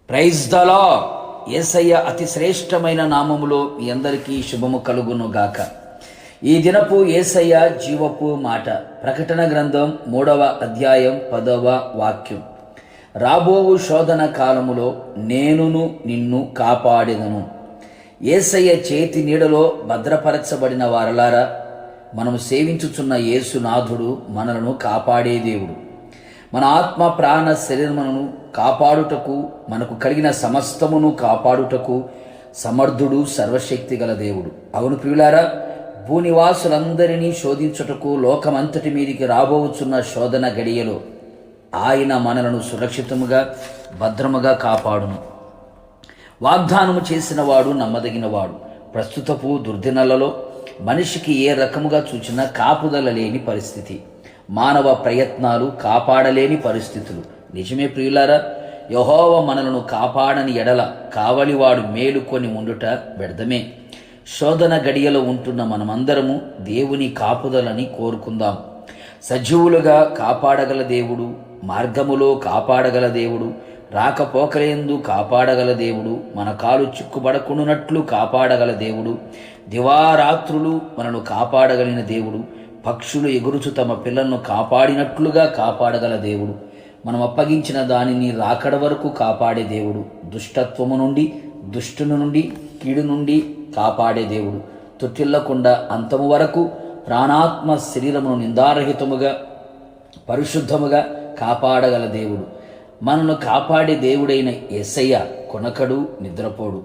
Praise the lord. యేసయ్య అతి శ్రేష్టమైన నామములో మీ అందరికీ శుభము కలుగును గాక. ఈ దినపు యేసయ్య జీవపు మాట. ప్రకటన గ్రంథం 3వ అధ్యాయం 10వ వాక్యం. రాబోవు శోధన కాలములో నేనును నిన్ను కాపాడెదను. యేసయ్య చేతి నీడలో భద్రపరచబడిన వారలారా, మనము సేవించుచున్న యేసునాథుడు మనలను కాపాడే దేవుడు. మన ఆత్మ ప్రాణ శరీరమును కాపాడుటకు, మనకు కలిగిన సమస్తమును కాపాడుటకు సమర్థుడు, సర్వశక్తి గల దేవుడు. అవును ప్రియులారా, భూనివాసులందరినీ శోధించుటకు లోకమంతటి మీదికి రాబోచున్న శోధన గడియలో ఆయన మనలను సురక్షితముగా భద్రముగా కాపాడును. వాగ్దానము చేసిన వాడు నమ్మదగినవాడు. ప్రస్తుతపు దుర్దినాలలో మనిషికి ఏ రకముగా చూచినా కాపుదల లేని పరిస్థితి, మానవ ప్రయత్నాలు కాపాడలేని పరిస్థితులు. నిజమే ప్రియులారా, యెహోవా మనలను కాపాడని ఎడల కావలివాడు మేలుకొని ఉండుట వ్యర్థమే. శోధన గడియలో ఉంటున్న మనమందరము దేవుని కాపుదలని కోరుకుందాం. సజీవులుగా కాపాడగల దేవుడు, మార్గములో కాపాడగల దేవుడు, రాకపోకలేందు కాపాడగల దేవుడు, మన కాలు చిక్కుబడకుండునట్లు కాపాడగల దేవుడు, దివారాత్రులు మనను కాపాడగలిగిన దేవుడు, పక్షులు ఎగురుచు తమ పిల్లలను కాపాడినట్లుగా కాపాడగల దేవుడు, మనం అప్పగించిన దానిని రాకడ వరకు కాపాడే దేవుడు, దుష్టత్వము నుండి, దుష్టుని నుండి, కీడు నుండి కాపాడే దేవుడు, తొట్టిల్లకుండా అంతము వరకు ప్రాణాత్మ శరీరమును నిందారహితముగా పరిశుద్ధముగా కాపాడగల దేవుడు, మనను కాపాడే దేవుడైన యేసయ్య కొనకడు, నిద్రపోడు.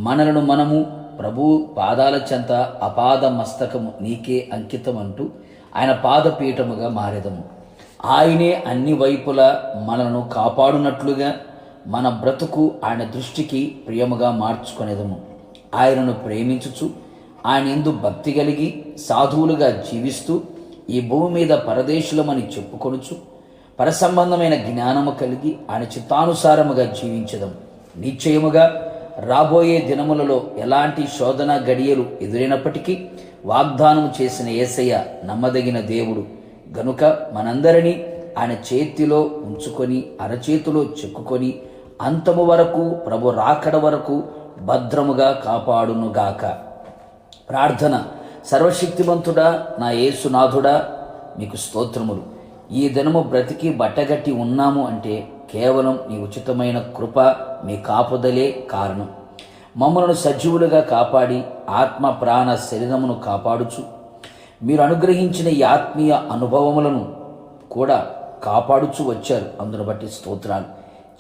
మనలను మనము ప్రభు పాదాల చెంత అపాద మస్తకము నీకే అంకితం అంటూ ఆయన పాదపీఠముగా మారెదము. ఆయనే అన్ని వైపులా మనలను కాపాడునట్లుగా మన బ్రతుకు ఆయన దృష్టికి ప్రియముగా మార్చుకొనేదము. ఆయనను ప్రేమించుచు ఆయన యందు భక్తి కలిగి సాధువులుగా జీవిస్తూ ఈ భూమి మీద పరదేశులమని చెప్పుకొనుచు పరసంబంధమైన జ్ఞానము కలిగి ఆయన చిత్తానుసారముగా జీవించదము. నిశ్చయముగా రాబోయే దినములలో ఎలాంటి శోధన గడియలు ఎదురైనప్పటికీ వాగ్దానము చేసిన యేసయ్య నమ్మదగిన దేవుడు గనుక మనందరినీ ఆయన చేతిలో ఉంచుకొని, అరచేతిలో చెక్కుకొని అంతము వరకు, ప్రభు రాకడ వరకు భద్రముగా కాపాడునుగాక. ప్రార్థన. సర్వశక్తిమంతుడా, నా యేసునాథుడా, మీకు స్తోత్రములు. ఈ దినము బ్రతికి బట్టగట్టి ఉన్నాము అంటే కేవలం నీ ఉచితమైన కృప, మీ కాపుదలే కారణం. మమ్మలను సజీవులుగా కాపాడి ఆత్మ ప్రాణ శరీరమును కాపాడుచు మీరు అనుగ్రహించిన ఈ ఆత్మీయ అనుభవములను కూడా కాపాడుచు వచ్చారు. అందును బట్టి స్తోత్రాలు.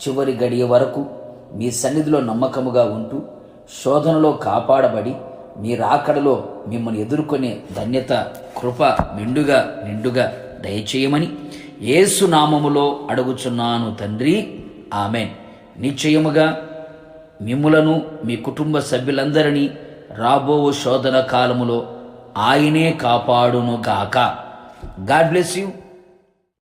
చివరి గడియ వరకు మీ సన్నిధిలో నమ్మకముగా ఉంటూ శోధనలో కాపాడబడి మీ రాకడలో మిమ్మల్ని ఎదుర్కొనే ధన్యత, కృప మెండుగా నిండుగా దయచేయమని యేసు నామములో అడుగుచున్నాను తండ్రి, ఆమెన్. నిశ్చయముగా మిమ్ములను, మీ కుటుంబ సభ్యులందరినీ రాబో శోధన కాలములో ఆయనే కాపాడునుగాక. God bless you.